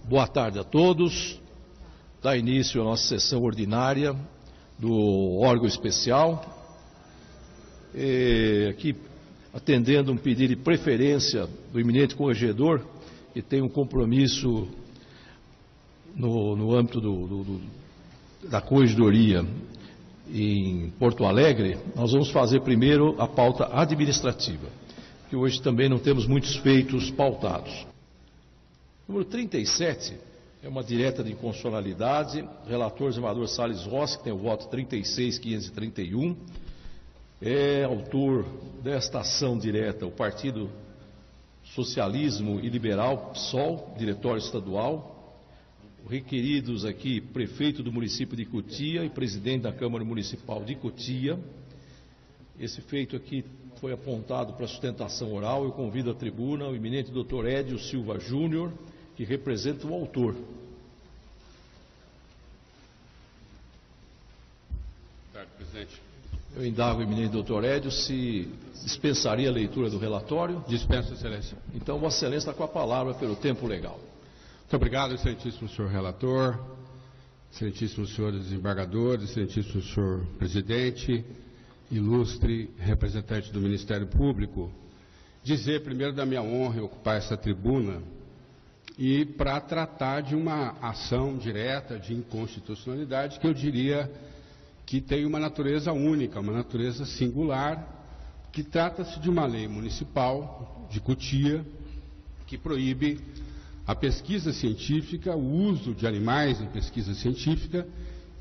Boa tarde a todos. Dá início à nossa sessão ordinária do órgão especial. Aqui, atendendo um pedido de preferência do eminente corregedor, que tem um compromisso no âmbito da corregedoria em Porto Alegre, nós vamos fazer primeiro a pauta administrativa, que hoje também não temos muitos feitos pautados. Número 37 é uma direta de inconstitucionalidade, relator Zemador Salles Rossi, que tem o voto 36.531, é autor desta ação direta o Partido Socialismo e Liberal, PSOL, Diretório Estadual, requeridos aqui prefeito do município de Cotia e presidente da Câmara Municipal de Cotia. Esse feito aqui foi apontado para sustentação oral. Eu convido à tribuna o eminente Dr. Edio Silva Júnior, que representa o autor. Boa tarde, presidente. Eu indago o eminente Dr. Edio se dispensaria a leitura do relatório. Dispenso, excelência. Então, Vossa Excelência está com a palavra pelo tempo legal. Muito obrigado, excelentíssimo senhor relator, excelentíssimos senhores desembargadores, excelentíssimo senhor presidente, ilustre representante do Ministério Público. Dizer primeiro da minha honra em ocupar essa tribuna e para tratar de uma ação direta de inconstitucionalidade que eu diria que tem uma natureza única, uma natureza singular, que trata-se de uma lei municipal de Cotia que proíbe a pesquisa científica, o uso de animais em pesquisa científica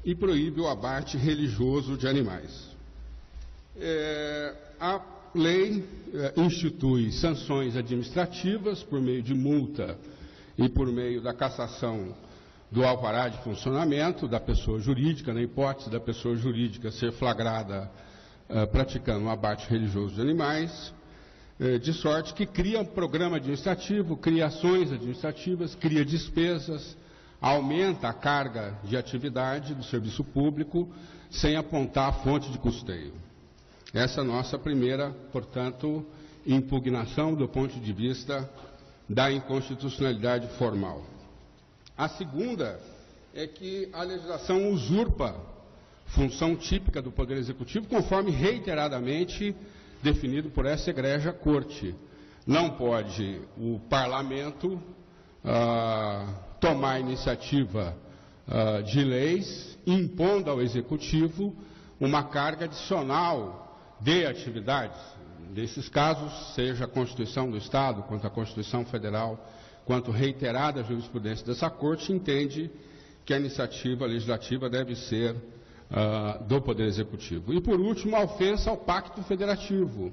e proíbe o abate religioso de animais. A lei institui sanções administrativas por meio de multa e por meio da cassação do alvará de funcionamento da pessoa jurídica, na hipótese da pessoa jurídica ser flagrada praticando um abate religioso de animais, de sorte que cria um programa administrativo, cria ações administrativas, cria despesas, aumenta a carga de atividade do serviço público, sem apontar a fonte de custeio. Essa é a nossa primeira, portanto, impugnação do ponto de vista da inconstitucionalidade formal. A segunda é que a legislação usurpa função típica do Poder Executivo, conforme reiteradamente definido por essa egrégia corte. Não pode o parlamento tomar iniciativa de leis, impondo ao executivo uma carga adicional de atividades. Nesses casos, seja a Constituição do Estado, quanto a Constituição Federal, quanto reiterada a jurisprudência dessa corte, entende que a iniciativa legislativa deve ser do Poder Executivo. E, por último, a ofensa ao Pacto Federativo,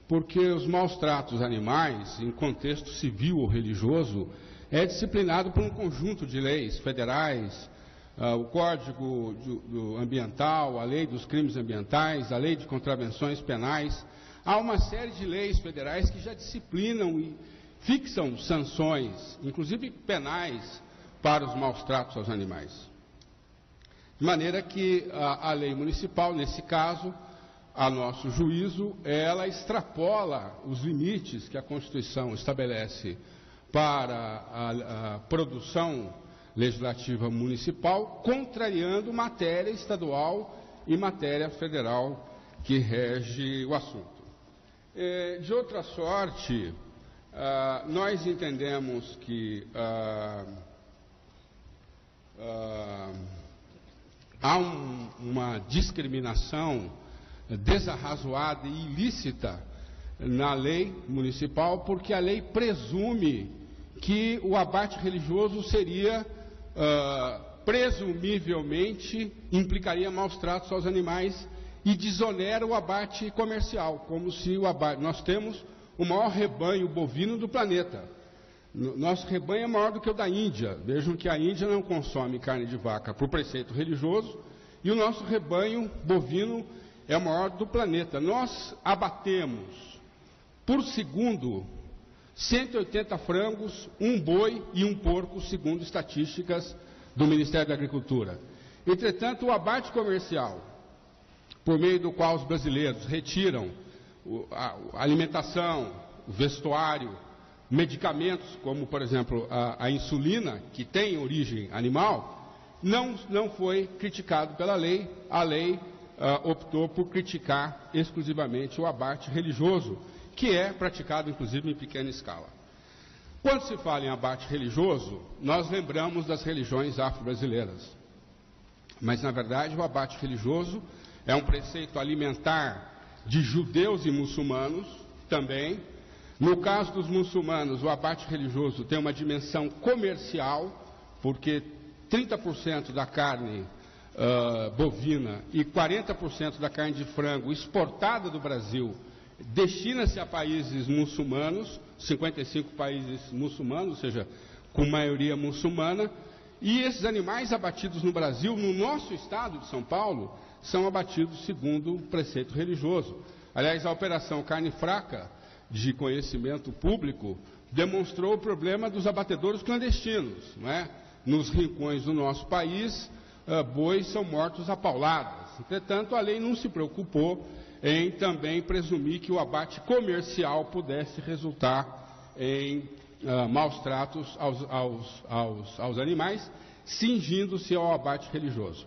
porque os maus tratos animais, em contexto civil ou religioso, é disciplinado por um conjunto de leis federais, o Código Ambiental, a Lei dos Crimes Ambientais, a Lei de Contravenções Penais. Há uma série de leis federais que já disciplinam e fixam sanções, inclusive penais, para os maus tratos aos animais. De maneira que a lei municipal, nesse caso, a nosso juízo, ela extrapola os limites que a Constituição estabelece para a produção legislativa municipal, contrariando matéria estadual e matéria federal que rege o assunto. De outra sorte, nós entendemos que há uma discriminação desarrazoada e ilícita na lei municipal, porque a lei presume que o abate religioso seria, presumivelmente, implicaria maus tratos aos animais e desonera o abate comercial, como se o abate... Nós temos o maior rebanho bovino do planeta. Nosso rebanho é maior do que o da Índia. Vejam que a Índia não consome carne de vaca por preceito religioso, e o nosso rebanho bovino é o maior do planeta. Nós abatemos, por segundo, 180 frangos, um boi e um porco, segundo estatísticas do Ministério da Agricultura. Entretanto, o abate comercial, por meio do qual os brasileiros retiram a alimentação, o vestuário, medicamentos, como, por exemplo, a insulina, que tem origem animal, não foi criticado pela lei. A lei optou por criticar exclusivamente o abate religioso, que é praticado, inclusive, em pequena escala. Quando se fala em abate religioso, nós lembramos das religiões afro-brasileiras. Mas, na verdade, o abate religioso é um preceito alimentar de judeus e muçulmanos também. No caso dos muçulmanos, o abate religioso tem uma dimensão comercial, porque 30% da carne bovina e 40% da carne de frango exportada do Brasil destina-se a países muçulmanos, 55 países muçulmanos, ou seja, com maioria muçulmana, e esses animais abatidos no Brasil, no nosso estado de São Paulo, são abatidos segundo o preceito religioso. Aliás, a Operação Carne Fraca, de conhecimento público, demonstrou o problema dos abatedouros clandestinos, não é? Nos rincões do nosso país, bois são mortos a pauladas. Entretanto, a lei não se preocupou em também presumir que o abate comercial pudesse resultar em maus tratos aos animais, cingindo-se ao abate religioso.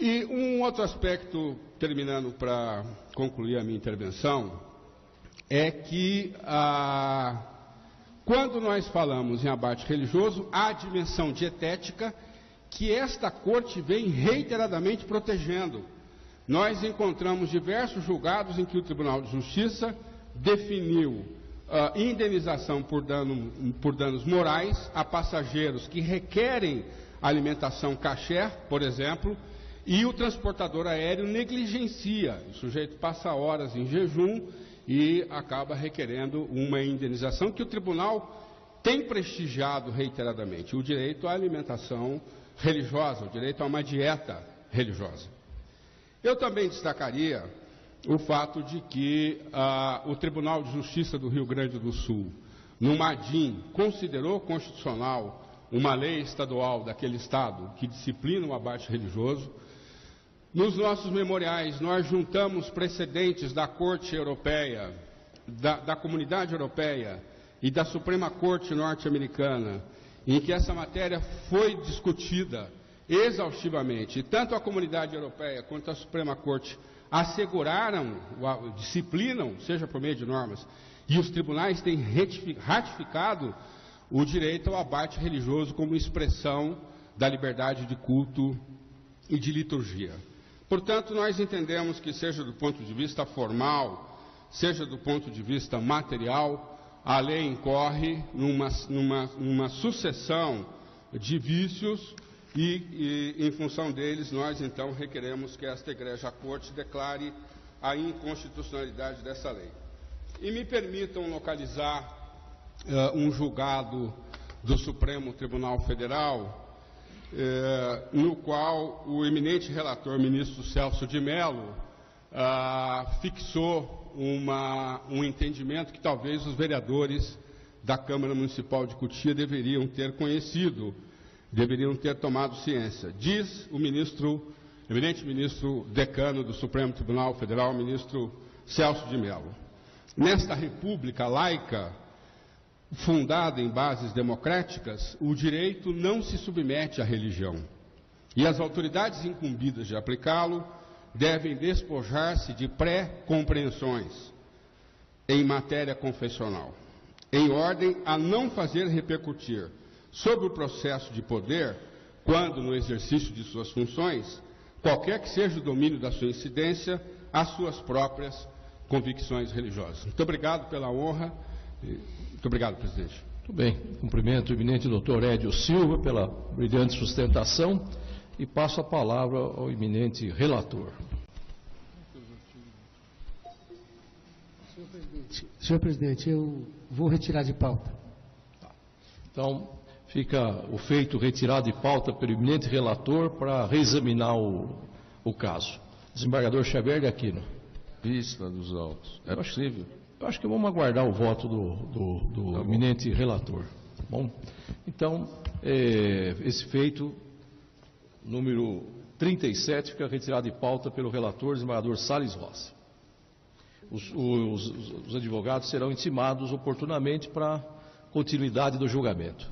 E um outro aspecto, terminando para concluir a minha intervenção, é que quando nós falamos em abate religioso, há a dimensão dietética que esta corte vem reiteradamente protegendo. Nós encontramos diversos julgados em que o Tribunal de Justiça definiu indenização por danos morais a passageiros que requerem alimentação kasher, por exemplo, e o transportador aéreo negligencia. O sujeito passa horas em jejum e acaba requerendo uma indenização que o tribunal tem prestigiado reiteradamente, o direito à alimentação religiosa, o direito a uma dieta religiosa. Eu também destacaria o fato de que o Tribunal de Justiça do Rio Grande do Sul, no Madim, considerou constitucional uma lei estadual daquele estado que disciplina o abate religioso. Nos nossos memoriais, nós juntamos precedentes da Corte Europeia, da Comunidade Europeia e da Suprema Corte Norte-Americana, em que essa matéria foi discutida exaustivamente. E tanto a Comunidade Europeia quanto a Suprema Corte asseguraram, disciplinam, seja por meio de normas, e os tribunais têm ratificado o direito ao abate religioso como expressão da liberdade de culto e de liturgia. Portanto, nós entendemos que, seja do ponto de vista formal, seja do ponto de vista material, a lei incorre numa sucessão de vícios e, em função deles, nós então requeremos que esta Igreja Corte declare a inconstitucionalidade dessa lei. E me permitam localizar um julgado do Supremo Tribunal Federal, no qual o eminente relator, ministro Celso de Mello, fixou um entendimento que talvez os vereadores da Câmara Municipal de Cotia deveriam ter conhecido, deveriam ter tomado ciência. Diz o eminente ministro decano do Supremo Tribunal Federal, ministro Celso de Mello: nesta república laica, fundada em bases democráticas, o direito não se submete à religião, e as autoridades incumbidas de aplicá-lo devem despojar-se de pré-compreensões em matéria confessional, em ordem a não fazer repercutir sobre o processo de poder, quando no exercício de suas funções, qualquer que seja o domínio da sua incidência, as suas próprias convicções religiosas. Muito obrigado pela honra. Muito obrigado, presidente. Muito bem. Cumprimento o eminente doutor Edio Silva pela brilhante sustentação e passo a palavra ao eminente relator. Senhor presidente, eu vou retirar de pauta. Então, fica o feito retirado de pauta pelo eminente relator para reexaminar o caso. Desembargador Xavier de Aquino. Vista dos autos. É possível? Eu acho que vamos aguardar o voto do eminente relator. Tá bom? Então, esse feito, número 37, fica retirado de pauta pelo relator, desembargador Salles Rossi. os advogados serão intimados oportunamente para continuidade do julgamento.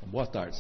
Boa tarde.